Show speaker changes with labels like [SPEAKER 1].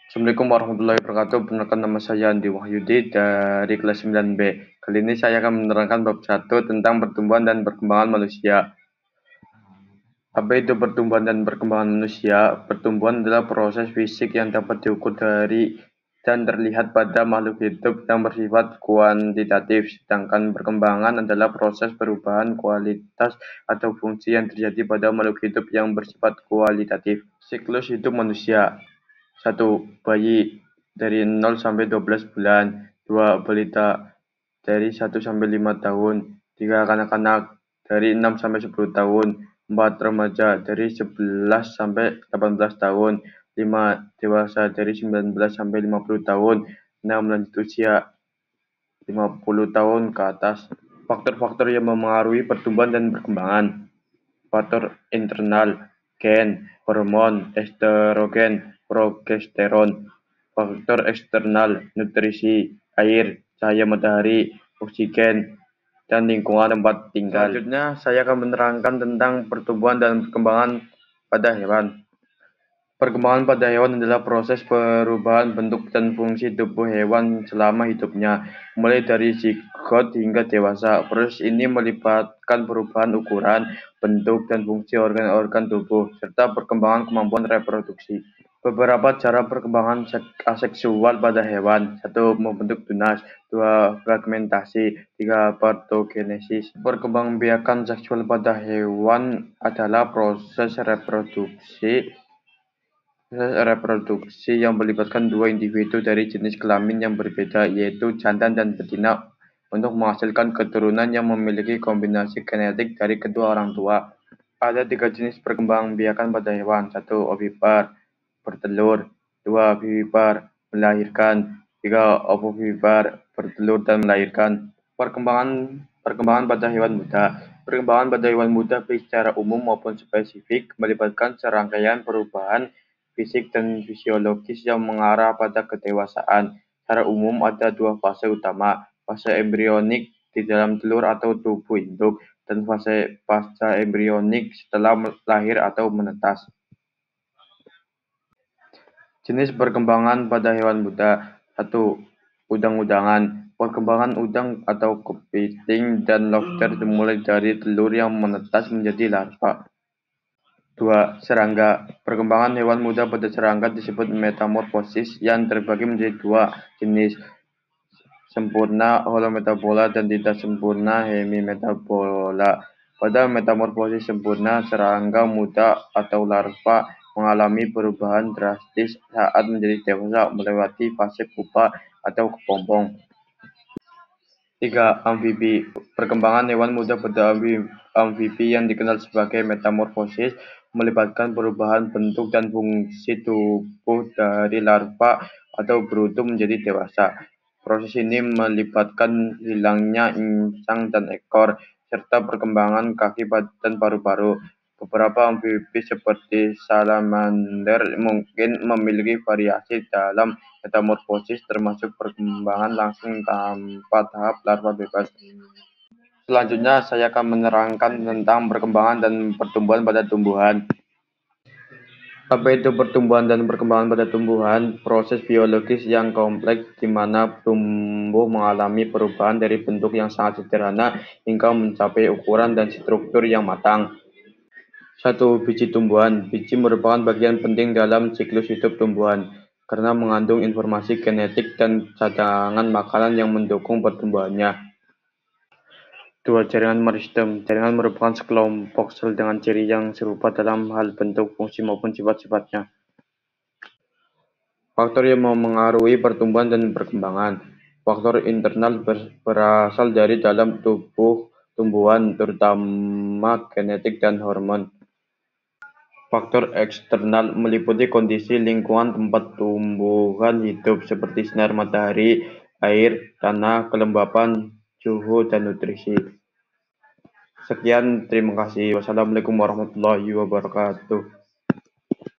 [SPEAKER 1] Assalamualaikum warahmatullahi wabarakatuh. Perkenalkan, nama saya Andi Wahyudi dari kelas 9B. Kali ini saya akan menerangkan bab 1 tentang pertumbuhan dan perkembangan manusia. Apa itu pertumbuhan dan perkembangan manusia? Pertumbuhan adalah proses fisik yang dapat diukur dari dan terlihat pada makhluk hidup yang bersifat kuantitatif, sedangkan perkembangan adalah proses perubahan kualitas atau fungsi yang terjadi pada makhluk hidup yang bersifat kualitatif. Siklus hidup manusia. 1. Bayi dari 0 sampai 12 bulan. 2. Balita dari 1 sampai 5 tahun. 3. Kanak-kanak dari 6 sampai 10 tahun. 4. Remaja dari 11 sampai 18 tahun. 5. Dewasa dari 19 sampai 50 tahun. 6. Lanjut usia 50 tahun ke atas. Faktor-faktor yang memengaruhi pertumbuhan dan perkembangan. Faktor internal, gen, hormon, estrogen, progesteron. Faktor eksternal, nutrisi, air, cahaya matahari, oksigen, dan lingkungan tempat tinggal. Selanjutnya, saya akan menerangkan tentang pertumbuhan dan perkembangan pada hewan. Perkembangan pada hewan adalah proses perubahan bentuk dan fungsi tubuh hewan selama hidupnya, mulai dari zigot hingga dewasa. Proses ini melibatkan perubahan ukuran, bentuk, dan fungsi organ-organ tubuh, serta perkembangan kemampuan reproduksi. Beberapa cara perkembangan aseksual pada hewan. 1. Membentuk tunas. 2. Fragmentasi. 3. Partogenesis. Perkembangbiakan seksual pada hewan adalah proses reproduksi yang melibatkan dua individu dari jenis kelamin yang berbeda, yaitu jantan dan betina, untuk menghasilkan keturunan yang memiliki kombinasi genetik dari kedua orang tua. Ada 3 jenis perkembangbiakan pada hewan. 1. Ovipar, bertelur. 2. Vivipar, melahirkan. 3. Ovovivipar, bertelur dan melahirkan. Perkembangan pada hewan muda. Perkembangan pada hewan muda, baik secara umum maupun spesifik, melibatkan serangkaian perubahan fisik dan fisiologis yang mengarah pada kedewasaan. Secara umum ada 2 fase utama, fase embrionik di dalam telur atau tubuh induk, dan fase pasca embrionik setelah lahir atau menetas. Jenis perkembangan pada hewan muda. 1. Udang-udangan. Perkembangan udang atau kepiting dan lobster dimulai dari telur yang menetas menjadi larva. 2. Serangga. Perkembangan hewan muda pada serangga disebut metamorfosis, yang terbagi menjadi 2 jenis, sempurna holometabola dan tidak sempurna hemimetabola. Pada metamorfosis sempurna, serangga muda atau larva mengalami perubahan drastis saat menjadi dewasa melewati fase pupa atau kepompong. 3. Amfibi. Perkembangan hewan muda pada amfibi yang dikenal sebagai metamorfosis melibatkan perubahan bentuk dan fungsi tubuh dari larva atau brutum menjadi dewasa. Proses ini melibatkan hilangnya insang dan ekor, serta perkembangan kaki dan paru-paru. Beberapa amfibi seperti salamander mungkin memiliki variasi dalam metamorfosis, termasuk perkembangan langsung tanpa tahap larva bebas. Selanjutnya, saya akan menerangkan tentang perkembangan dan pertumbuhan pada tumbuhan. Apa itu pertumbuhan dan perkembangan pada tumbuhan? Proses biologis yang kompleks di mana tumbuh mengalami perubahan dari bentuk yang sangat sederhana hingga mencapai ukuran dan struktur yang matang. 1. Biji tumbuhan. Biji merupakan bagian penting dalam siklus hidup tumbuhan karena mengandung informasi genetik dan cadangan makanan yang mendukung pertumbuhannya. 2. Jaringan meristem. Jaringan merupakan sekelompok sel dengan ciri yang serupa dalam hal bentuk, fungsi, maupun sifat-sifatnya. Faktor yang memengaruhi pertumbuhan dan perkembangan. Faktor internal berasal dari dalam tubuh tumbuhan, terutama genetik dan hormon. Faktor eksternal meliputi kondisi lingkungan tempat tumbuhan hidup seperti sinar matahari, air, tanah, kelembapan, suhu, dan nutrisi. Sekian, terima kasih. Wassalamualaikum warahmatullahi wabarakatuh.